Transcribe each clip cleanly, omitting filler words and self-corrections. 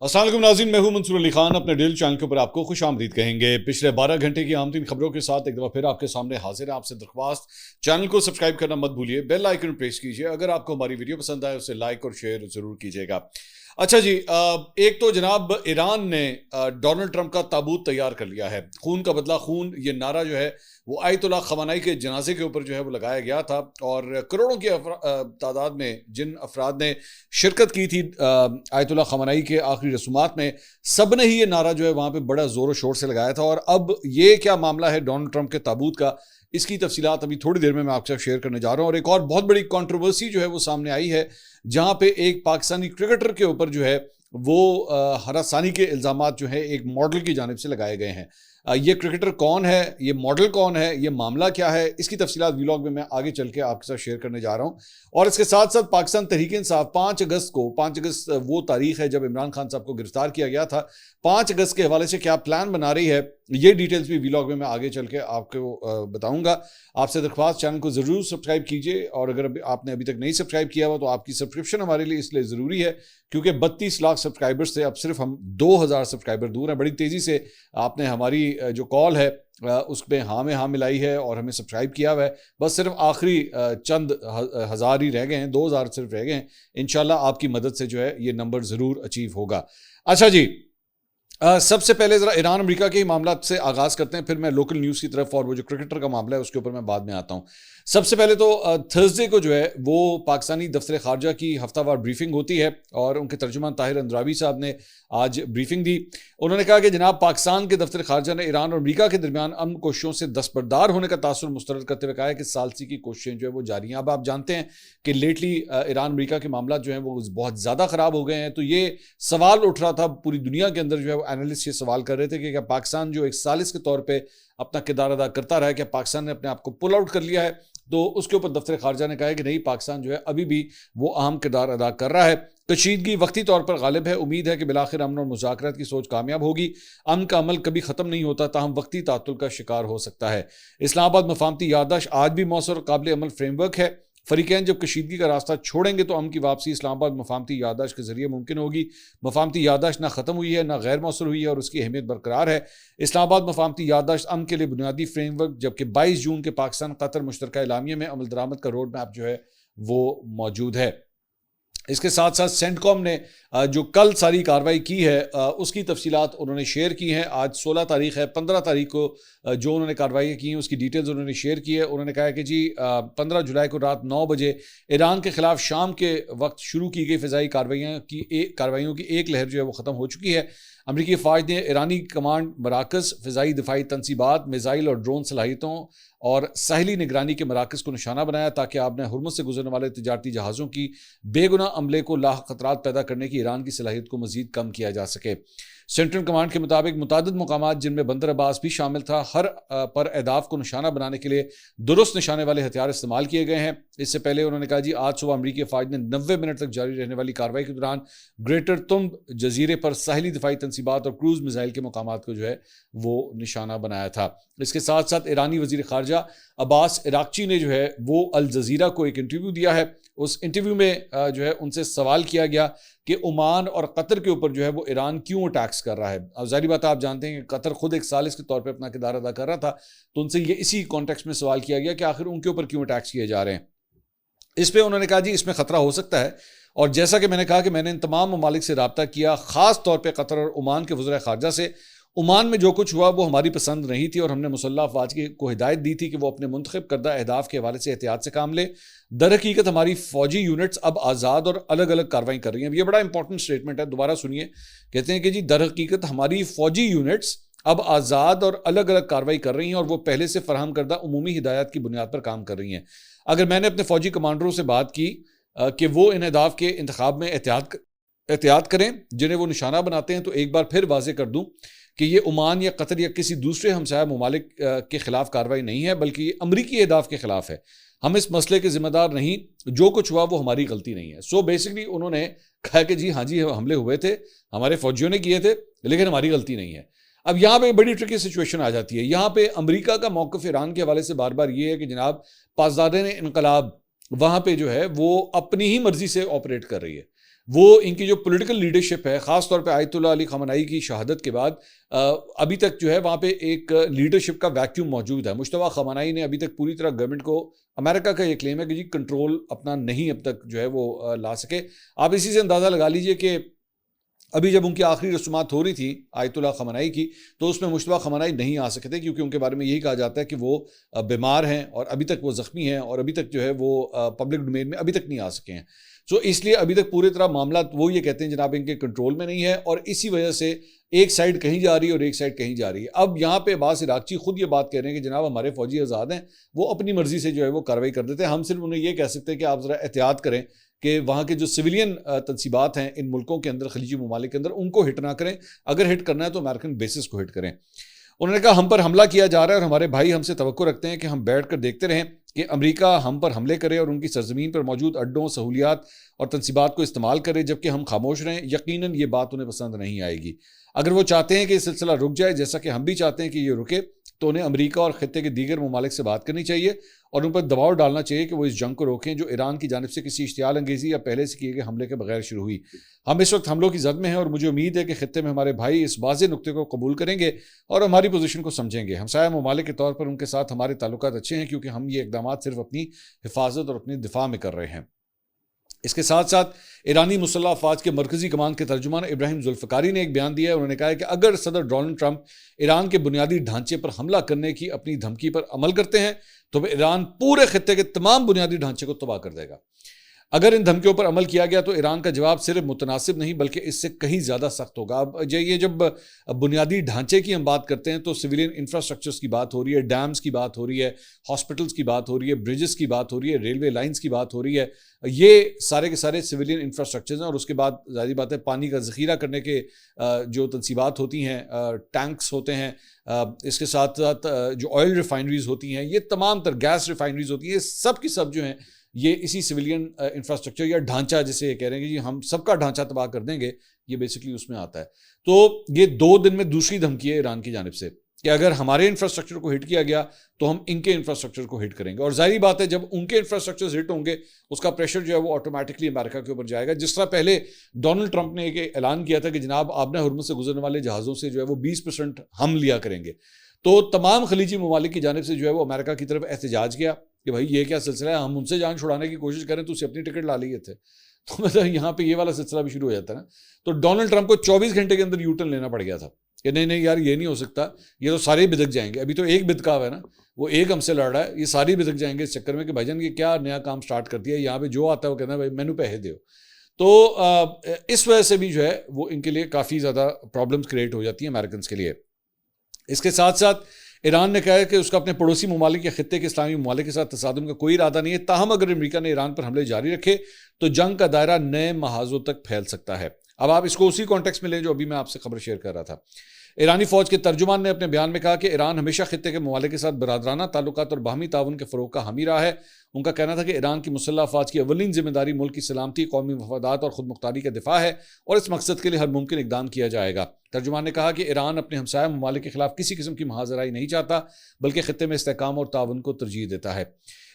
अस्सलाम वालेकुम नाज़रीन, मैं हूं मंसूर अली खान। अपने डेली चैनल के ऊपर आपको खुश आमदीद कहेंगे। पिछले 12 घंटे की आमदीद खबरों के साथ एक दफ़ा फिर आपके सामने हाजिर है। आपसे दरख्वास्त, चैनल को सब्सक्राइब करना मत भूलिए, बेल आइकन प्रेस कीजिए। अगर आपको हमारी वीडियो पसंद आए उसे लाइक और शेयर ज़रूर कीजिएगा। अच्छा जी, एक तो जनाब ईरान ने डोनाल्ड ट्रंप का ताबूत तैयार कर लिया है। खून का बदला खून, ये नारा जो है वो आयतुल्लाह खamenei के जनाजे के ऊपर जो है वो लगाया गया था। और करोड़ों की तादाद में जिन अफराद ने शिरकत की थी आयतुल्लाह खamenei के आखिरी रसूमात में, सब ने ही ये नारा जो है वहाँ पे बड़ा ज़ोर शोर से लगाया था। और अब ये क्या मामला है डोनाल्ड ट्रंप के ताबूत का, इसकी तफसीलात अभी थोड़ी देर में मैं आपके साथ शेयर करने जा रहा हूँ। और एक और बहुत बड़ी कंट्रोवर्सी जो है वो सामने आई है, जहाँ पे एक पाकिस्तानी क्रिकेटर के ऊपर जो है वो हरासानी के इल्ज़ामात जो है एक मॉडल की जानिब से लगाए गए हैं। ये क्रिकेटर कौन है, ये मॉडल कौन है, ये मामला क्या है, इसकी तफसीलात व्लॉग में मैं आगे चल के आपके साथ शेयर करने जा रहा हूँ। और इसके साथ साथ पाकिस्तान तहरीक इंसाफ 5 अगस्त वो तारीख है जब इमरान खान साहब को गिरफ्तार किया गया था। 5 अगस्त के हवाले से क्या प्लान बना रही है, ये डिटेल्स भी व्लॉग में मैं आगे चल के आपको बताऊंगा। आपसे दरख्वास्त, चैनल को ज़रूर सब्सक्राइब कीजिए। और अगर आपने अभी तक नहीं सब्सक्राइब किया हुआ तो आपकी सब्सक्रिप्शन हमारे लिए इसलिए ज़रूरी है क्योंकि 32 लाख सब्सक्राइबर्स से अब सिर्फ हम 2000 सब्सक्राइबर दूर हैं। बड़ी तेज़ी से आपने हमारी जो कॉल है उस पर हाँ में हाँ मिलाई है और हमें सब्सक्राइब किया हुआ है। बस सिर्फ आखिरी चंद हज़ार ही रह गए हैं, 2000 सिर्फ रह गए हैं। इंशाल्लाह आपकी मदद से जो है ये नंबर ज़रूर अचीव होगा। अच्छा जी, सबसे पहले ज़रा ईरान अमेरिका के मामला से आगाज़ करते हैं, फिर मैं लोकल न्यूज़ की तरफ और वो जो क्रिकेटर का मामला है उसके ऊपर मैं बाद में आता हूँ। सबसे पहले तो थर्सडे को जो है वो पाकिस्तानी दफ्तर खारजा की हफ्तावार ब्रीफिंग होती है और उनके तर्जुमान ताहिर अंद्रावी साहब ने आज ब्रीफिंग दी। उन्होंने कहा कि जनाब पाकिस्तान के दफ्तर खारजा ने ईरान और अमेरिका के दरमियान अमन कोशिशों से दस्तबरदार होने का तासुर मुस्तरद करते हुए कहा है कि सालसी की कोशिशें जो है वो जारी हैं। अब आप जानते हैं कि लेटली ईरान अमेरिका के मामला जो है वो बहुत ज़्यादा ख़राब हो गए हैं। तो ये सवाल उठ रहा था, पूरी दुनिया के अंदर जो है वो एनालिस्ट ये सवाल कर रहे थे कि क्या पाकिस्तान जो एक सालिस के तौर पर अपना किरदार अदा करता रहा है, क्या पाकिस्तान ने अपने आप को पुल आउट कर लिया है? तो उसके ऊपर दफ्तर खारजा ने कहा है कि नहीं, पाकिस्तान जो है अभी भी वो अहम किरदार अदा कर रहा है। कशीदगी वक्ती तौर पर गालिब है। उम्मीद है कि बिलाखिर अमन और मुज़ाकरात की सोच कामयाब होगी। अमन का अमल कभी ख़त्म नहीं होता, ताहम वक्ती तातुल का शिकार हो सकता है। इस्लामाबाद मफाहमती याददाश्त आज भी मौसर और काबिल अमल फ्रेमवर्क है। फरीकैन जब कशीदगी का रास्ता छोड़ेंगे तो अमन की वापसी इस्लामाबाद मफाहमती याददाश्त के जरिए मुमकिन होगी। मफाहमती याददाश्त ना ख़त्म हुई है, ना गैर मौसर हुई है और उसकी अहमियत बरकरार है। इस्लामाबाद मफाहमती याददाश्त अमन के लिए बुनियादी फ्रेमवर्क, जबकि 22 जून के पाकिस्तान कतर मुश्तरका एलामिया में अमल दरामद का रोड मैप जो है वो मौजूद है। इसके साथ साथ सेंटकॉम ने जो कल सारी कार्रवाई की है उसकी तफसीलात उन्होंने शेयर की हैं। आज 16 तारीख है, 15 तारीख को जो उन्होंने कार्रवाई की हैं उसकी डिटेल्स उन्होंने शेयर की है। उन्होंने कहा है कि जी 15 जुलाई को रात 9 बजे ईरान के खिलाफ शाम के वक्त शुरू की गई फ़िज़ाई कार्रवाइयों की एक लहर जो है वो ख़त्म हो चुकी है। अमरीकी फ़ौज ने ईरानी कमांड मराकज़, फ़िज़ाई दिफाई तनसीबात, मिज़ाइल और ड्रोन सलाहियतों और साहिली निगरानी के मराकज़ को निशाना बनाया ताकि आपने हुर्मुज़ से गुजरने वाले तिजारती जहाज़ों की बेगुनाह हमले को लाख खतरात पैदा करने की ईरान की सलाहियत को मज़ीद कम किया जा सके। सेंट्रल कमांड के मुताबिक मुतादिद मकामात जिनमें बंदर अब्बास भी शामिल था, हर पर अहदाफ को निशाना बनाने के लिए दुरुस्त निशाने वाले हथियार इस्तेमाल किए गए हैं। इससे पहले उन्होंने कहा जी आज सुबह अमरीकी फ़ौज ने 90 मिनट तक जारी रहने वाली कार्रवाई के दौरान ग्रेटर तुंब जजीरे पर साहिली दिफाई तनसीबात और क्रूज़ मिसाइल के मकामात को जो है वो निशाना बनाया था। इसके साथ साथ ईरानी वज़ीर ख़ारजा अब्बास इराक़ची ने जो है वो अल जज़ीरा को एक इंटरव्यू दिया है। उस इंटरव्यू में जो है उनसे सवाल किया गया कि ओमान और कतर के ऊपर जो है वो ईरान क्यों अटैक्स कर रहा है। अब जाहिर बात है, आप जानते हैं कि कतर खुद एक सालिस के तौर पे अपना किरदार अदा कर रहा था, तो उनसे ये इसी कॉन्टेक्स्ट में सवाल किया गया कि आखिर उनके ऊपर क्यों अटैक्स किए जा रहे हैं। इस पर उन्होंने कहा जी इसमें ख़तरा हो सकता है। और जैसा कि मैंने कहा कि मैंने इन तमाम ममालिक से रब्ता किया, ख़ास तौर पर कतर और ओमान के वज़ीर ख़ारजा से। ओमान में जो कुछ हुआ वो हमारी पसंद नहीं थी और हमने मुसल्लह अफ़वाज को हिदायत दी थी कि वो अपने मुंतखब करदा अहदाफ के हवाले से एहतियात से काम ले। दर हकीकत हमारी फ़ौजी यूनिट्स अब आज़ाद और अलग अलग कार्रवाई कर रही हैं। ये बड़ा इंपॉर्टेंट स्टेटमेंट है, दोबारा सुनिए। कहते हैं कि जी दर हकीकत हमारी फ़ौजी यूनिट्स अब आज़ाद और अलग अलग कार्रवाई कर रही हैं और वो पहले से फराहम करदा उमूमी हिदायत की बुनियाद पर काम कर रही हैं। अगर मैंने अपने फ़ौजी कमांडरों से बात की कि वो इन अहदाफ के इंतखाब में एहतियात करें जिन्हें वो निशाना बनाते हैं, तो एक बार फिर वाज़े कर दूँ कि ये ओमान या कतर या किसी दूसरे हमसाया ममालिक के खिलाफ कार्रवाई नहीं है, बल्कि ये अमरीकी अहदाफ के खिलाफ है। हम इस मसले के जिम्मेदार नहीं, जो कुछ हुआ वो हमारी गलती नहीं है। सो बेसिकली उन्होंने कहा कि जी हाँ जी हमले हुए थे, हमारे फौजियों ने किए थे, लेकिन हमारी गलती नहीं है। अब यहाँ पे बड़ी ट्रिकी सिचुएशन आ जाती है। यहाँ पे अमरीका का मौक़िफ़ ईरान के हवाले से बार बार ये है कि जनाब पासदार इनकलाब वहाँ पे जो है वो अपनी ही मर्जी से ऑपरेट कर रही है। वो इनकी जो पॉलिटिकल लीडरशिप है, ख़ास तौर पे आयतुल्लाह अली ख़amenei की शहादत के बाद अभी तक जो है वहाँ पे एक लीडरशिप का वैक्यूम मौजूद है। मुश्तबा ख़amenei ने अभी तक पूरी तरह गवर्नमेंट को, अमेरिका का ये क्लेम है कि जी कंट्रोल अपना नहीं अब तक जो है वो ला सके। आप इसी से अंदाज़ा लगा लीजिए कि अभी जब उनकी आखिरी रस्मात हो रही थी आयतुल्लाह ख़amenei की, तो उसमें मुश्तबा ख़amenei नहीं आ सके थे, क्योंकि उनके बारे में यही कहा जाता है कि वो बीमार हैं और अभी तक वो ज़ख्मी हैं और अभी तक जो है वो पब्लिक डोमेन में अभी तक नहीं आ सके हैं। सो इसलिए अभी तक पूरी तरह मामला वो ये कहते हैं जनाब इनके कंट्रोल में नहीं है, और इसी वजह से एक साइड कहीं जा रही है और एक साइड कहीं जा रही है। अब यहाँ पे अब्बास इराक़ची खुद ये बात कह रहे हैं कि जनाब हमारे फ़ौजी आज़ाद हैं, वो अपनी मर्जी से जो है वो कार्रवाई कर देते हैं। हम सिर्फ उन्हें ये कह सकते हैं कि आप ज़रा एहतियात करें कि वहाँ के जो सिविलियन तनसीबात हैं इन मुल्कों के अंदर, खलीजी ममालिक के अंदर, उनको हिट ना करें। अगर हिट करना है तो अमेरिकन बेसिस को हिट करें। उन्होंने कहा हम पर हमला किया जा रहा है और हमारे भाई हमसे तवक्को रखते हैं कि हम बैठ कर देखते रहें कि अमेरिका हम पर हमले करे और उनकी सरजमीन पर मौजूद अड्डों, सहूलियात और तनसीबात को इस्तेमाल करे, जबकि हम खामोश रहें। यकीनन ये बात उन्हें पसंद नहीं आएगी। अगर वो चाहते हैं कि ये सिलसिला रुक जाए, जैसा कि हम भी चाहते हैं कि ये रुके, तो उन्हें अमेरिका और खित्ते के दीगर ममालिक से बात करनी चाहिए और उन पर दबाव डालना चाहिए कि वो इस जंग को रोकें जो ईरान की जानिब से किसी इश्तियाल अंगेज़ी या पहले से किए गए हमले के बगैर शुरू हुई। हम इस वक्त हमलों की जद में हैं और मुझे उम्मीद है कि खित्ते में हमारे भाई इस वाज़ेह नुक्ते को कबूल करेंगे और हमारी पोजीशन को समझेंगे। हमसाया ममालिक के तौर पर उनके साथ हमारे ताल्लुकात अच्छे हैं, क्योंकि हम ये इकदाम सिर्फ अपनी हिफाजत और अपनी दिफा में कर रहे हैं। इसके साथ साथ ईरानी मुसल्लह अफवाज के मरकजी कमान के तर्जुमान इब्राहिम जुल्फ़िकारी ने एक बयान दिया है। उन्होंने कहा है कि अगर सदर डोनाल्ड ट्रंप ईरान के बुनियादी ढांचे पर हमला करने की अपनी धमकी पर अमल करते हैं तो ईरान पूरे खित्ते के तमाम बुनियादी ढांचे को तबाह कर देगा। अगर इन धमकियों पर अमल किया गया तो ईरान का जवाब सिर्फ मुतनासिब नहीं बल्कि इससे कहीं ज़्यादा सख्त होगा। अब ये जब बुनियादी ढांचे की हम बात करते हैं तो सिविलियन इंफ्रास्ट्रक्चर्स की बात हो रही है, डैम्स की बात हो रही है, हॉस्पिटल्स की बात हो रही है, ब्रिजेस की बात हो रही है, रेलवे लाइंस की बात हो रही है। ये सारे के सारे सिविलियन इंफ्रास्ट्रक्चर्स हैं। और उसके बाद ज़ाहिर बात है पानी का ज़ख़ीरा करने के जो तनसीबात होती हैं, टैंक्स होते हैं, इसके साथ साथ जो ऑयल रिफाइनरीज होती हैं, ये तमाम तर गैस रिफाइनरीज होती हैं, सब की सब जो हैं ये इसी सिविलियन इंफ्रास्ट्रक्चर या ढांचा जिसे ये कह रहे हैं कि हम सबका ढांचा तबाह कर देंगे, ये बेसिकली उसमें आता है। तो ये 2 दिन में दूसरी धमकी है ईरान की जानिब से कि अगर हमारे इंफ्रास्ट्रक्चर को हिट किया गया तो हम इनके इंफ्रास्ट्रक्चर को हिट करेंगे। और जाहिर बात है जब उनके इंफ्रास्ट्रक्चर हिट होंगे उसका प्रेशर जो है वो ऑटोमेटिकली अमेरिका के ऊपर जाएगा। जिस तरह पहले डोनाल्ड ट्रंप ने एक ऐलान किया था कि जनाब आपने हुर्मुज़ से गुजरने वाले जहाज़ों से जो है वो 20% हम लिया करेंगे, तो तमाम खलीजी ममालिक की जानिब से जो है वो अमेरिका की तरफ एहतजाज किया कि भाई ये क्या सिलसिला है, हम उनसे जान छुड़ाने की कोशिश करें तो उसे अपनी टिकट ला लिए थे। तो मतलब यहाँ पे ये वाला सिलसिला भी शुरू हो जाता है ना। तो डोनाल्ड ट्रंप को 24 घंटे के अंदर यूटर्न लेना पड़ गया था कि नहीं नहीं यार ये नहीं हो सकता, ये तो सारे बिदक जाएंगे। अभी तो एक बिदका हुआ है ना, वो एक हमसे लड़ रहा है, ये सारे बिदक जाएंगे इस चक्कर में कि भाईजान ये क्या नया काम स्टार्ट कर दिया। यहाँ पे जो आता है वो कहता है भाई मैनू पैसे दो। तो इस वजह से भी जो है वो इनके लिए काफ़ी ज़्यादा प्रॉब्लम्स क्रिएट हो जाती हैं अमेरिकन के लिए। इसके साथ साथ ईरान ने कहा है कि उसका अपने पड़ोसी ममालिक या खित्ते के इस्लामी ममालिक के साथ तसादुम का कोई इरादा नहीं है। ताहम अगर अमेरिका ने ईरान पर हमले जारी रखे तो जंग का दायरा नए महाजों तक फैल सकता है। अब आप इसको उसी कॉन्टेक्स्ट में लें जो अभी मैं आपसे खबर शेयर कर रहा था। ईरानी फौज के तर्जुमान ने अपने बयान में कहा कि ईरान हमेशा खित्ते के ममालिक के साथ बरादराना ताल्लुकात और बाहमी ताउन के फ़रोग़ का हामी रहा है। उनका कहना था कि ईरान की मुसल्लह अफवाज की अव्वलीन जिम्मेदारी मुल्क की सलामती, कौमी मफादात और खुद मुख्तारी का दिफा है और इस मकसद के लिए हर मुमकिन इकदाम किया जाएगा। तर्जुमान ने कहा कि ईरान अपने हमसाया ममालिक के खिलाफ किसी किस्म की महाजराई नहीं चाहता बल्कि खित्ते में इस्तेहकाम और ताउन को तरजीह देता है।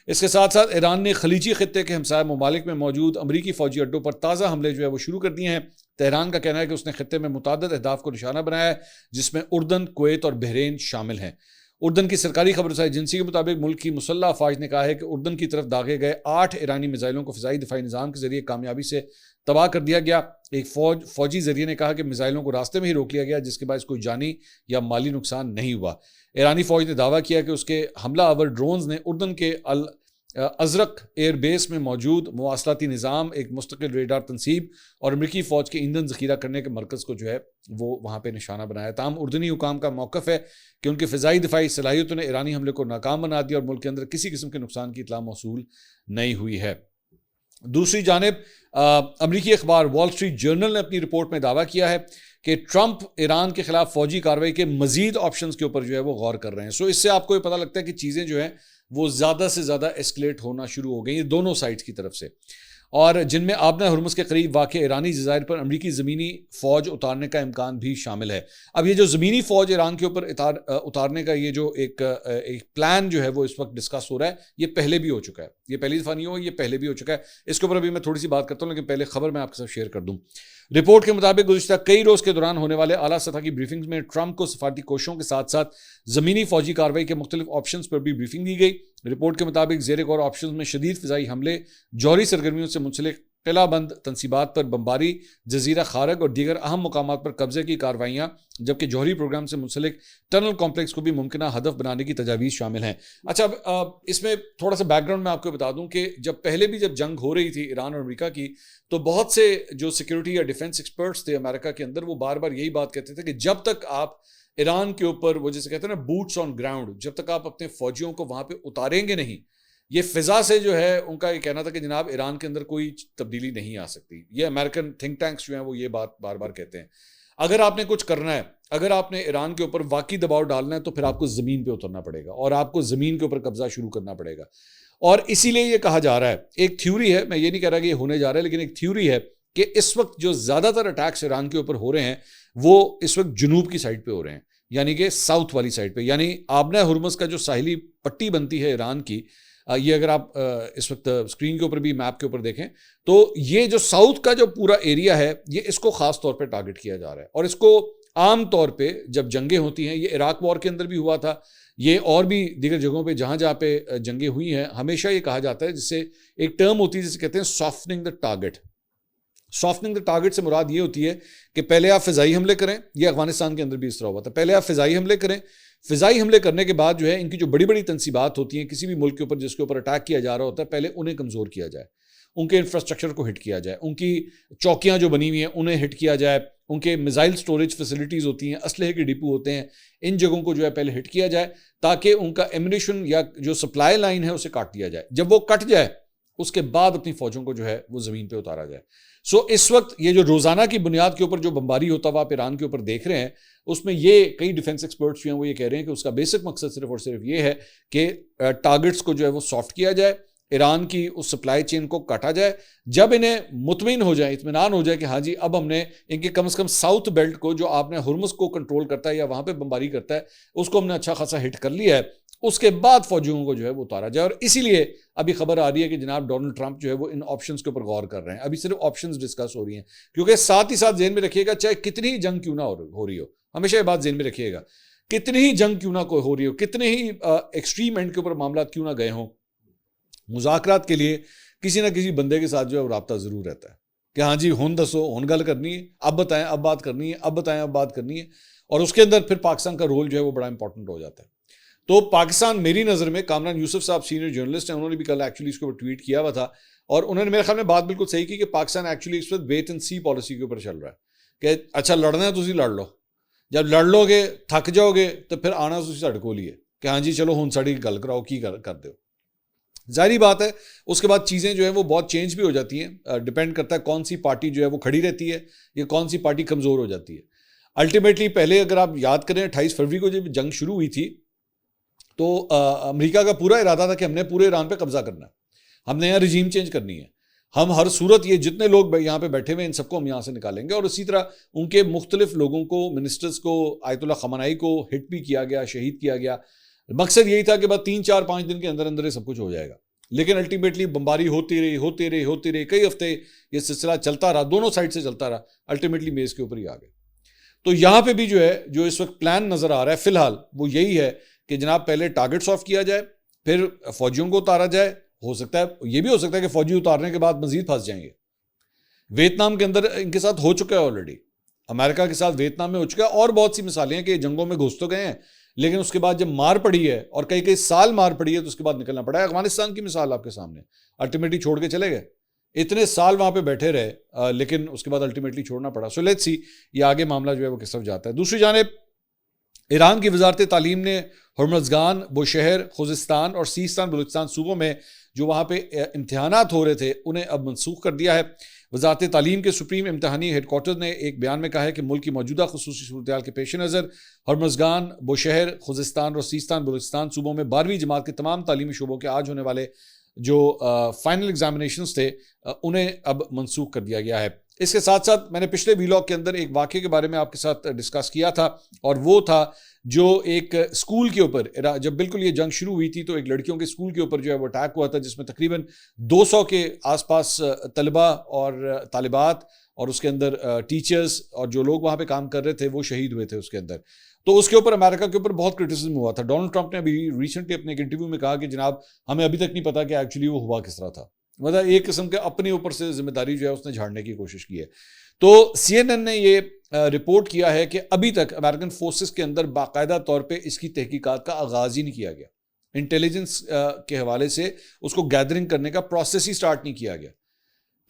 इसके साथ साथ ईरान ने खलीजी खित्ते के हमसाया ममालिक में मौजूद अमरीकी फौजी अड्डों पर ताज़ा हमले जो है वो शुरू कर दिए हैं। तेहरान का कहना है कि उसने खित्ते में मुताद्दद अहदाफ को निशाना बनाया है जिसमें उर्दन, कुवैत और बहरीन शामिल हैं। उर्दन की सरकारी खबर रसाई एजेंसी के मुताबिक मुल्क की मुसल्लह अफवाज ने कहा है कि उर्दन की तरफ दागे गए 8 ईरानी मिसाइलों को फ़िज़ाई दिफाई निज़ाम के जरिए कामयाबी से तबाह कर दिया गया। एक फौजी जरिए ने कहा कि मिसाइलों को रास्ते में ही रोक लिया गया जिसके बाद कोई जानी या माली नुकसान नहीं हुआ। ईरानी फौज ने दावा किया कि उसके हमला आवर ड्रोन्स ने उर्दन के अल अजरक एयरबेस में मौजूद मवासलाती निज़ाम, एक मुस्तकिल रेडार तनसीब और अमरीकी फ़ौज के ईंधन ज़ख़ीरा करने के मरकज़ को जो है वो वहाँ पे निशाना बनाया। ताहम उर्दनी हुकाम का मौक़िफ़ है कि उनकी फ़िज़ाई दिफाई सलाहियतों ने ईरानी हमले को नाकाम बना दिया और मुल्क के अंदर किसी किस्म के नुकसान की इत्तला मौसूल नहीं हुई है। दूसरी जानिब अमरीकी अखबार वॉल स्ट्रीट जर्नल ने अपनी रिपोर्ट में दावा किया है कि ट्रंप ईरान के खिलाफ फ़ौजी कार्रवाई के मज़ीद ऑप्शन के ऊपर जो है वो गौर कर रहे हैं। सो इससे आपको ये पता लगता है कि चीज़ें जो हैं वो ज़्यादा से ज़्यादा एस्केलेट होना शुरू हो गई हैं दोनों साइड्स की तरफ से। और जिनमें आबना हुर्मुज़ के करीब वाक़ ईरानी जज़ायर पर अमरीकी ज़मीनी फ़ौज उतारने का इम्कान भी शामिल है। अब ये जो ज़मीनी फ़ौज ईरान के ऊपर उतारने का ये जो एक प्लान जो है वो इस वक्त डिस्कस हो रहा है, ये पहले भी हो चुका है। ये पहली दफ़ा नहीं हुआ, ये पहले भी हो चुका है। इसके ऊपर अभी मैं थोड़ी सी बात करता हूँ, लेकिन पहले खबर मैं आपके साथ शेयर कर दूँ। रिपोर्ट के मुताबिक गुज़िश्ता कई रोज़ के दौरान होने वाले आला सतह की ब्रीफिंग में ट्रंप को सफारती कोशिशों के साथ साथ ज़मीनी फ़ौजी कार्रवाई के मुख्तलिफ ऑप्शन पर भी ब्रीफिंग दी गई। रिपोर्ट के मुताबिक ज़ेर गौर ऑप्शन में शदीद फ़िज़ाई हमले, जौहरी सरगर्मियों से मुंसलिक किलाबंद तनसीबात पर बमबारी, जजीरा खारग और दीगर अहम मुकामात पर कब्जे की कार्रवाइयाँ, जबकि जौहरी प्रोग्राम से मुंसलिक टनल कॉम्प्लेक्स को भी मुमकिन हदफ बनाने की तजावीज़ शामिल हैं। अच्छा, अब इसमें थोड़ा सा बैकग्राउंड मैं आपको बता दूं कि जब पहले भी जब जंग हो रही थी ईरान और अमेरिका की, तो बहुत से जो सिक्योरिटी या डिफेंस एक्सपर्ट्स थे अमेरिका के अंदर, वो बार बार यही बात कहते थे कि जब तक आप ईरान के ऊपर, वो जैसे कहते हैं ना, बूट्स ऑन ग्राउंड, जब तक आप अपने फौजियों को वहाँ पे उतारेंगे नहीं, ये फिजा से जो है उनका ये कहना था कि जनाब ईरान के अंदर कोई तब्दीली नहीं आ सकती। ये अमेरिकन थिंक टैंक्स जो हैं वो ये बात बार बार कहते हैं। अगर आपने कुछ करना है, अगर आपने ईरान के ऊपर वाकई दबाव डालना है, तो फिर आपको ज़मीन पे उतरना पड़ेगा और आपको ज़मीन के ऊपर कब्जा शुरू करना पड़ेगा। और इसीलिए ये कहा जा रहा है, एक थ्योरी है, मैं ये नहीं कह रहा कि ये होने जा रहा है, लेकिन एक थ्योरी है कि इस वक्त जो ज़्यादातर अटैक्स ईरान के ऊपर हो रहे हैं वो इस वक्त जुनूब की साइड पर हो रहे हैं, यानी कि साउथ वाली साइड पर, यानी आबना हुर्मुज़ का जो साहिली पट्टी बनती है ईरान की, ये अगर आप इस वक्त स्क्रीन के ऊपर भी मैप के ऊपर देखें तो ये जो साउथ का जो पूरा एरिया है, ये इसको खास तौर पे टारगेट किया जा रहा है। और इसको आम तौर पे जब जंगें होती हैं, ये इराक वॉर के अंदर भी हुआ था, ये और भी दीगर जगहों पे जहाँ जहाँ पे जंगें हुई हैं, हमेशा ये कहा जाता है, जिससे एक टर्म होती है जिसे कहते हैं softening the target. Softening the target से मुराद ये होती है कि पहले आप फ़िज़ाई हमले करें, ये अफगानिस्तान के अंदर भी इस तरह हुआ था, पहले आप फ़िज़ाई हमले करें, फ़िज़ाई हमले करने के बाद जो है इनकी जो बड़ी बड़ी तनसीबात होती हैं किसी भी मुल्क के ऊपर जिसके ऊपर अटैक किया जा रहा होता है, पहले उन्हें कमज़ोर किया जाए, उनके इंफ्रास्ट्रक्चर को हिट किया जाए, उनकी चौकियाँ जो बनी हुई हैं उन्हें हिट किया जाए, उनके मिसाइल स्टोरेज फैसिलिटीज़ होती हैं, असलहे के डिपो होते हैं, इन जगहों को जो है पहले हिट किया जाए ताकि उनका एमिनेशन या जो सप्लाई लाइन है उसे काट दिया जाए। जब वो कट जाए उसके बाद अपनी फ़ौजों को जो है वो ज़मीन पे उतारा जाए। सो इस वक्त ये जो रोज़ाना की बुनियाद के ऊपर जो बमबारी होता हुआ आप ईरान के ऊपर देख रहे हैं, उसमें ये कई डिफेंस एक्सपर्ट्स जो हैं वो ये कह रहे हैं कि उसका बेसिक मकसद सिर्फ और सिर्फ ये है कि टारगेट्स को जो है वो सॉफ्ट किया जाए, ईरान की उस सप्लाई चेन को काटा जाए। जब इन्हें मुतमिन हो जाए, इत्मीनान हो जाए कि हाँ जी अब हमने इनके कम से कम साउथ बेल्ट को, जो आपने हुर्मुज़ को कंट्रोल करता है या वहाँ पे बमबारी करता है, उसको हमने अच्छा खासा हिट कर लिया है, उसके बाद फौजियों को जो है वो उतारा जाए। और इसीलिए अभी खबर आ रही है कि जनाब डोनाल्ड ट्रंप जो है वो इन ऑप्शंस के ऊपर गौर कर रहे हैं। अभी सिर्फ ऑप्शंस डिस्कस हो रही हैं, क्योंकि साथ ही साथ जेहन में रखिएगा, चाहे कितनी ही जंग क्यों ना हो रही हो, हमेशा ये बात जेहन में रखिएगा, कितनी ही जंग क्यों ना हो रही हो, कितने ही एक्सट्रीम एंड के ऊपर मामला क्यों ना गए हों, मुज़ाकरात के लिए किसी ना किसी बंदे के साथ जो है वो राब्ता ज़रूर रहता है कि हाँ जी हुन दसो, हुन गल करनी है, अब बताएं, अब बात करनी है, अब बताएं, अब बात करनी है। और उसके अंदर फिर पाकिस्तान का रोल जो है वो बड़ा इंपॉर्टेंट हो जाता है। तो पाकिस्तान, मेरी नज़र में, कामरान यूसुफ साहब सीनियर जर्नलिस्ट हैं, उन्होंने भी कल एक्चुअली इसके ऊपर ट्वीट किया हुआ था और उन्होंने मेरे ख्याल में बात बिल्कुल सही की कि पाकिस्तान एक्चुअली इस वक्त वेट एंड सी पॉलिसी के ऊपर चल रहा है कि अच्छा लड़ना है तुम लड़ लो, जब लड़ लोगे थक जाओगे तो फिर आना तुम साढ़े कोल ही है कि हाँ जी चलो हुन साड़ी गल कराओ की कर दो। जाहिर बात है उसके बाद चीज़ें जो है वो बहुत चेंज भी हो जाती हैं, डिपेंड करता है कौन सी पार्टी जो है वो खड़ी रहती है या कौन सी पार्टी कमज़ोर हो जाती है। अल्टीमेटली पहले अगर आप याद करें 28 फरवरी को जब जंग शुरू हुई थी तो अमेरिका का पूरा इरादा था कि हमने पूरे ईरान पे कब्जा करना है, हमने यहाँ रिजीम चेंज करनी है, हम हर सूरत ये जितने लोग यहाँ पे बैठे हुए इन सबको हम यहाँ से निकालेंगे। और इसी तरह उनके मुख्तलिफ लोगों को, मिनिस्टर्स को, आयतुल्ला खमनाई को हिट भी किया गया, शहीद किया गया। मकसद यही था कि बस 3-4-5 दिन के अंदर अंदर ये सब कुछ हो जाएगा। लेकिन अल्टीमेटली बमबारी होती रही, कई हफ्ते ये सिलसिला चलता रहा, दोनों साइड से चलता रहा, अल्टीमेटली मेज़ के ऊपर ही आ गए। तो यहाँ पे भी जो है, जो इस वक्त प्लान नज़र आ रहा है फिलहाल, वो यही है कि जनाब पहले टारगेट्स ऑफ किया जाए, फिर फौजियों को उतारा जाए। हो सकता है, ये भी हो सकता है कि फौजी उतारने के बाद मजीद फंस जाएंगे। वियतनाम के अंदर इनके साथ हो चुका है ऑलरेडी, अमेरिका के साथ वियतनाम में हो चुका है, और बहुत सी मिसालें हैं कि जंगों में घुस तो गए हैं, लेकिन उसके बाद जब मार पड़ी है और कई कई साल मार पड़ी है तो उसके बाद निकलना पड़ा है। अफगानिस्तान की मिसाल आपके सामने, अल्टीमेटली छोड़ के चले गए, इतने साल वहाँ पे बैठे रहे, लेकिन उसके बाद अल्टीमेटली छोड़ना पड़ा। सो लेट्स सी ये आगे मामला जो है वो किस तरफ जाता है। दूसरी जानिब ईरान की वजारत तालीम ने हुर्मुज़गान, बुशहर, खुजिस्तान और सीस्तान बलूचिस्तान सूबों में जो वहाँ पे इम्तहानात हो रहे थे उन्हें अब मनसूख कर दिया है। वजारत तालीम के सुप्रीम इम्तहानी हेडक्वार्टर ने एक बयान में कहा है कि मुल्क की मौजूदा खुसूसी सूरत के पेश नज़र हुर्मुज़गान, बुशहर, खुजिस्तान और सीस्तान बलूचिस्तान सूबों में 12वीं जमात के तमाम तालीमी शोबों के आज होने वाले जो फाइनल एग्जामिनेशंस थे उन्हें अब मंसूख कर दिया गया है। इसके साथ साथ मैंने पिछले वीलॉग के अंदर एक वाक़े के बारे में आपके साथ डिस्कस किया था, और वो था जो एक स्कूल के ऊपर, जब बिल्कुल ये जंग शुरू हुई थी तो एक लड़कियों के स्कूल के ऊपर जो है वो अटैक हुआ था, जिसमें तकरीबन 200 के आसपास तलबा और तालिबात और उसके अंदर टीचर्स और जो लोग वहाँ पे काम कर रहे थे वो शहीद हुए थे उसके अंदर। तो उसके ऊपर अमेरिका के ऊपर बहुत क्रिटिसिज्म हुआ था। डोनाल्ड ट्रंप ने अभी रिसेंटली अपने एक इंटरव्यू में कहा कि जनाब हमें अभी तक नहीं पता कि एक्चुअली वो हुआ किस तरह था। मतलब एक किस्म के अपने ऊपर से जिम्मेदारी जो है उसने झाड़ने की कोशिश की है। तो CNN ने ये रिपोर्ट किया है कि अभी तक अमेरिकन फोर्सेस के अंदर बाकायदा तौर पे इसकी तहकीकात का आगाज ही नहीं किया गया। इंटेलिजेंस के हवाले से उसको गैदरिंग करने का प्रोसेस ही स्टार्ट नहीं किया गया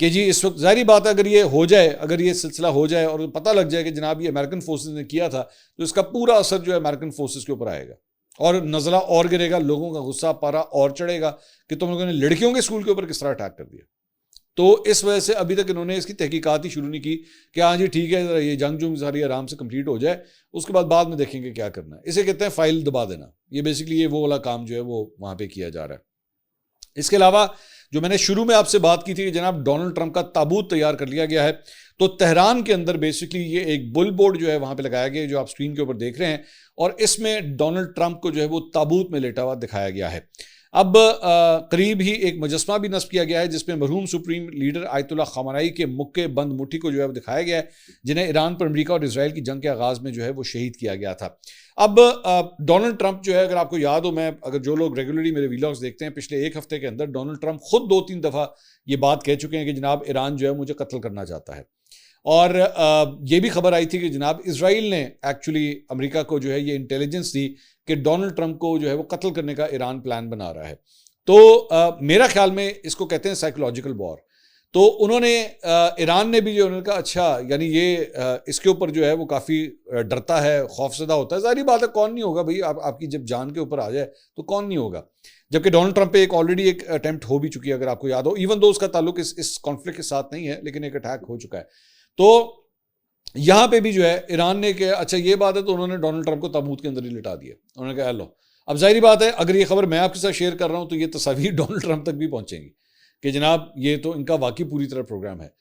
कि जी इस वक्त जाहिर बात है अगर ये हो जाए, अगर ये सिलसिला हो जाए और पता लग जाए कि जनाब ये अमेरिकन फोर्सेस ने किया था, तो इसका पूरा असर जो है अमेरिकन फोर्सेस के ऊपर आएगा और नज़ला और गिरेगा, लोगों का गुस्सा पारा और चढ़ेगा कि तुम लोगों ने लड़कियों के स्कूल के ऊपर किस तरह अटैक कर दिया। तो इस वजह से अभी तक इन्होंने इसकी तहकीकात ही शुरू नहीं की कि हाँ जी ठीक है ये जंग जुंग सारी आराम से कंप्लीट हो जाए, उसके बाद में देखेंगे क्या करना है। इसे कहते हैं फाइल दबा देना। ये बेसिकली ये वो वाला काम जो है वो वहाँ पे किया जा रहा है। इसके अलावा जो मैंने शुरू में आपसे बात की थी कि जनाब डोनाल्ड ट्रंप का ताबूत तैयार कर लिया गया है, तो तेहरान के अंदर बेसिकली ये एक बुल बोर्ड जो है वहाँ पे लगाया गया है जो आप स्क्रीन के ऊपर देख रहे हैं, और इसमें डोनाल्ड ट्रंप को जो है वो ताबूत में लेटा हुआ दिखाया गया है। अब करीब ही एक मुजस्मा भी नस्ब किया गया है जिसमें मरहूम सुप्रीम लीडर आयतुल्ला खamenei के मुक्के बंद मुट्ठी को जो है वो दिखाया गया है, जिन्हें ईरान पर अमेरिका और इसराइल की जंग के आगाज में जो है वो शहीद किया गया था। अब डोनाल्ड ट्रंप जो है, अगर आपको याद हो, मैं अगर जो लोग रेगुलरली मेरे वीलॉग्स देखते हैं, पिछले एक हफ्ते के अंदर डोनाल्ड ट्रंप खुद 2-3 दफ़ा ये बात कह चुके हैं कि जनाब ईरान जो है मुझे कत्ल करना चाहता है। और ये भी खबर आई थी कि जनाब इसराइल ने एक्चुअली अमेरिका को जो है ये इंटेलिजेंस दी कि डोनाल्ड ट्रंप को जो है वो कत्ल करने का ईरान प्लान बना रहा है। तो मेरा ख्याल में इसको कहते हैं साइकोलॉजिकल वॉर। तो उन्होंने ईरान ने भी जो उन्होंने कहा अच्छा यानी ये इसके ऊपर जो है वो काफ़ी डरता है, खौफजदा होता है। सारी बात है, कौन नहीं होगा भाई, आपकी जब जान के ऊपर आ जाए तो कौन नहीं होगा। जबकि डोनाल्ड ट्रंप पे एक ऑलरेडी एक अटेम्प्ट हो भी चुकी है, अगर आपको याद हो, इवन दो उसका ताल्लुक इस कॉन्फ्लिक्ट के साथ नहीं है, लेकिन एक अटैक हो चुका है। तो यहाँ पे भी जो है ईरान ने कहा अच्छा ये बात है, तो उन्होंने डोनाल्ड ट्रंप को ताबूत के अंदर ही लिटा दिया। उन्होंने कहा लो, अब जाहिर बात है अगर ये खबर मैं आपके साथ शेयर कर रहा हूँ तो ये तस्वीर डोनाल्ड ट्रंप तक भी पहुंचेंगी कि जनाब ये तो इनका वाकई पूरी तरह प्रोग्राम है।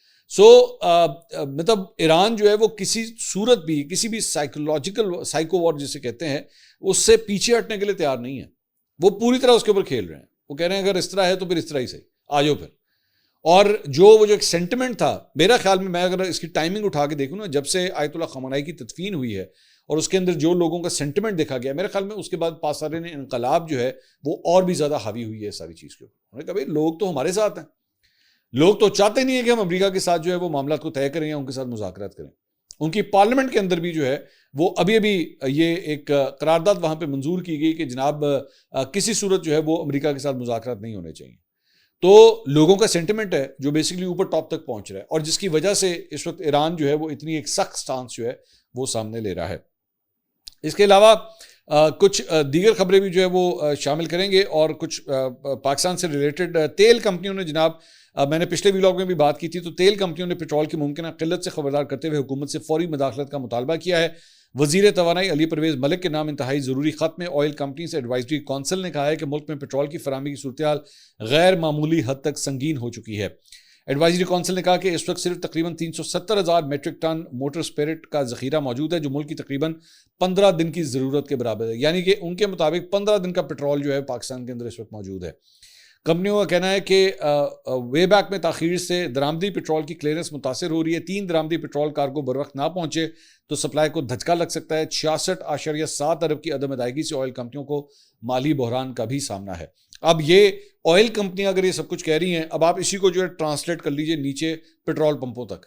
मतलब ईरान जो है वो किसी सूरत भी, किसी भी साइकोलॉजिकल साइको वॉर जिसे कहते हैं, उससे पीछे हटने के लिए तैयार नहीं है। वो पूरी तरह उसके ऊपर खेल रहे हैं। वो कह रहे हैं अगर इस तरह है तो फिर इस तरह ही सही, आ जाओ फिर। और वो जो एक सेंटिमेंट था, मेरा ख्याल में, मैं अगर इसकी टाइमिंग उठा के देखूँ ना, जब से आयतुल्ला खamenei की तदफीन हुई है और उसके अंदर जो लोगों का सेंटिमेंट देखा गया, मेरे ख्याल में उसके बाद पाकिस्तान इनकलाब जो है वो और भी ज़्यादा हावी हुई है सारी चीज़ के ऊपर। उन्होंने कहा भाई लोग तो हमारे साथ हैं, लोग तो चाहते नहीं है कि हम अमेरिका के साथ जो है वो मामला को तय करें या उनके साथ मुज़ाकरात करें। उनकी पार्लियामेंट के अंदर भी जो है वो अभी ये एक करारदाद वहाँ पर मंजूर की गई कि जनाब किसी सूरत जो है वो अमेरिका के साथ मुज़ाकरात नहीं होने चाहिए। तो लोगों का सेंटिमेंट है जो बेसिकली ऊपर टॉप तक पहुँच रहा है, और जिसकी वजह से इस वक्त ईरान जो है वो इतनी एक सख्त स्टांस जो है वो सामने ले रहा है। इसके अलावा कुछ दीगर खबरें भी जो है वो शामिल करेंगे, और कुछ पाकिस्तान से रिलेटेड तेल कंपनियों ने, जनाब मैंने पिछले व्लॉग में भी बात की थी, तो तेल कंपनियों ने पेट्रोल की मुमकिन किल्लत से खबरदार करते हुए हुकूमत से फौरी मुदाखलत का मुतालबा किया है। वज़ीर तवानाई अली परवेज़ मलिक के नाम इंतहाई ज़रूरी ख़त में ऑयल कंपनी से एडवाइजरी कौंसिल ने कहा है कि मुल्क में पेट्रोल की फराहमी की सूरत गैर मामूली हद तक संगीन हो चुकी है। एडवाइजरी कौंसिल ने कहा कि इस वक्त सिर्फ तकरीबन 370,000 मेट्रिक टन मोटर स्पिरिट का ज़ख़ीरा मौजूद है, जो मुल्क की तकरीबन 15 दिन की ज़रूरत के बराबर है। यानी कि उनके मुताबिक 15 दिन का पेट्रोल जो है पाकिस्तान के अंदर इस वक्त मौजूद है। कंपनियों का कहना है कि वे बैक में ताख़ीर से दरामदी पेट्रोल की क्लियरेंस मुतासर हो रही है। 3 दरामदी पेट्रोल कार्गो बर वक्त ना पहुँचे तो सप्लाई को धचका लग सकता है। 66.7 अरब की अदम अदायगी से ऑयल कंपनियों को माली बहरान का भी सामना है। अब ये ऑयल कंपनियां अगर ये सब कुछ कह रही हैं, अब आप इसी को जो है ट्रांसलेट कर लीजिए नीचे पेट्रोल पंपों तक।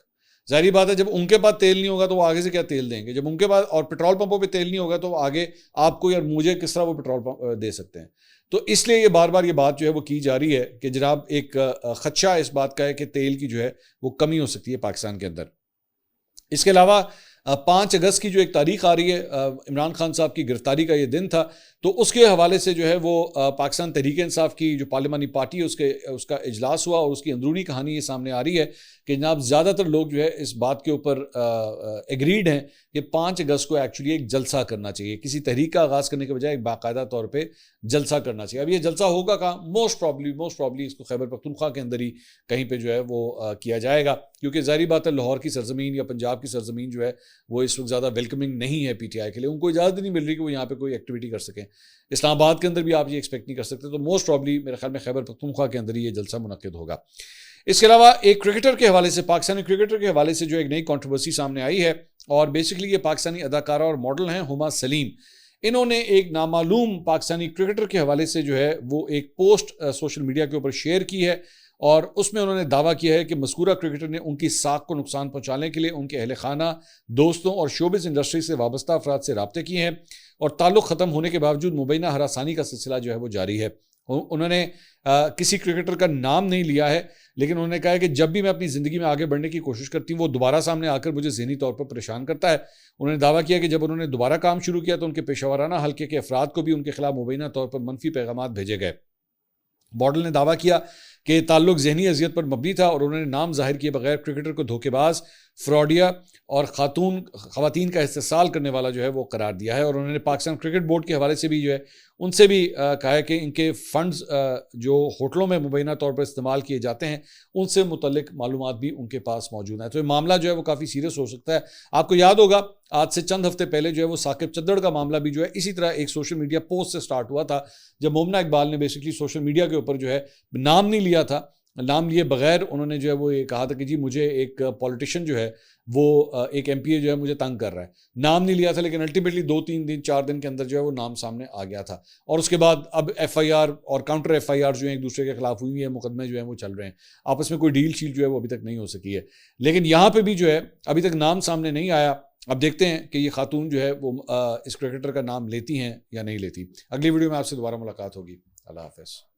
जाहिर बात है जब उनके पास तेल नहीं होगा तो वो आगे से क्या तेल देंगे, जब उनके पास और पेट्रोल पंपों पे तेल नहीं होगा तो आगे आपको या मुझे किस तरह वो पेट्रोल दे सकते हैं। तो इसलिए ये बार बार ये बात जो है वो की जा रही है कि जनाब एक खदशा इस बात का है कि तेल की जो है वो कमी हो सकती है पाकिस्तान के अंदर। इसके अलावा 5 अगस्त की जो एक तारीख आ रही है, इमरान खान साहब की गिरफ्तारी का ये दिन था, तो उसके हवाले से जो है वो पाकिस्तान तहरीक इंसाफ की जो पार्लिमानी पार्टी है उसका इजलास हुआ और उसकी अंदरूनी कहानी ये सामने आ रही है कि जनाब ज़्यादातर लोग जो है इस बात के ऊपर एग्रीड हैं कि 5 अगस्त को एक्चुअली एक जलसा करना चाहिए, किसी तहरीक का आगाज़ करने के बजाय एक बाकायदा तौर पे जलसा करना चाहिए। अब ये जलसा होगा कहाँ? मोस्ट प्रॉब्ली इसको खैबर पख्तूनख्वा के अंदर ही कहीं पे जो है वो किया जाएगा, क्योंकि ज़ाहिर बात है लाहौर की सरजमीन या पंजाब की सरजमीन जो है वो इस वक्त ज़्यादा वेलकमिंग नहीं है PTI के लिए, उनको इजाज़त नहीं मिल रही कि वो यहाँ पे कोई एक्टिविटी कर सकें। इस्लामाबाद के अंदर भी आप ये एक्सपेक्ट नहीं कर सकते, तो मोस्ट प्रॉब्ली मेरे ख्याल में खैबर पख्तूनख्वा के अंदर ही ये जलसा मुनक्किद होगा। इसके अलावा एक क्रिकेटर के हवाले से, पाकिस्तानी क्रिकेटर के हवाले से जो एक नई कंट्रोवर्सी सामने आई है, और बेसिकली ये पाकिस्तानी अदाकारा और मॉडल हैं हुमा सलीम। इन्होंने एक नामालूम पाकिस्तानी क्रिकेटर के हवाले से जो है वो एक पोस्ट सोशल मीडिया के ऊपर शेयर की है और उसमें उन्होंने दावा किया है कि मज़कूरा क्रिकेटर ने उनकी साख को नुकसान पहुंचाने के लिए उनके अहल खाना, दोस्तों और शोबिस इंडस्ट्री से वाबस्ता अफराद से राब्ते किए हैं और ताल्लुक़ ख़त्म होने के बावजूद मुबैना हरासानी का सिलसिला जो है वो जारी है। उन्होंने किसी क्रिकेटर का नाम नहीं लिया है, लेकिन उन्होंने कहा है कि जब भी मैं अपनी ज़िंदगी में आगे बढ़ने की कोशिश करती हूँ वो दोबारा सामने आकर मुझे ज़हनी तौर पर परेशान करता है। उन्होंने दावा किया कि जब उन्होंने दोबारा काम शुरू किया तो उनके पेशावराना हल्के के अफराद को भी उनके खिलाफ मुबैना तौर पर मनफी पैगामात भेजे गए। मॉडल ने दावा किया कि ताल्लुक ज़हनी अजियत पर मबनी था और उन्होंने नाम जाहिर किए बगैर क्रिकेटर को धोखेबाज, फ्रॉडिया और ख़वातीन का इस्तेसाल करने वाला जो है वो करार दिया है। और उन्होंने पाकिस्तान क्रिकेट बोर्ड के हवाले से भी जो है उनसे भी कहा है कि इनके फ़ंड्स जो होटलों में मुबैना तौर पर इस्तेमाल किए जाते हैं उनसे मुतल्लिक मालूमात भी उनके पास मौजूद हैं। तो ये मामला जो है वो काफ़ी सीरियस हो सकता है। आपको याद होगा आज से चंद हफ्ते पहले जो है वो साकिब चद्दड़ का मामला भी जो है इसी तरह एक सोशल मीडिया पोस्ट से स्टार्ट हुआ था, जब मोमना इकबाल ने बेसिकली सोशल मीडिया के ऊपर जो है नाम नहीं लिया था, नाम लिए बगैर उन्होंने जो है वो ये कहा था कि जी मुझे एक पॉलिटिशियन जो है वो एक MPA जो है मुझे तंग कर रहा है। नाम नहीं लिया था, लेकिन अल्टीमेटली 2-3 दिन 4 दिन के अंदर जो है वो नाम सामने आ गया था। और उसके बाद अब FIR और काउंटर FIR जो है एक दूसरे के खिलाफ हुई है, मुकदमे जो है वो चल रहे हैं, आपस में कोई डील शील जो है वो अभी तक नहीं हो सकी है। लेकिन यहाँ पर भी जो है अभी तक नाम सामने नहीं आया। अब देखते हैं कि ये खातून जो है वो इस क्रिकेटर का नाम लेती हैं या नहीं लेती। अगली वीडियो में आपसे दोबारा मुलाकात होगी। अल्लाह हाफ़िज़।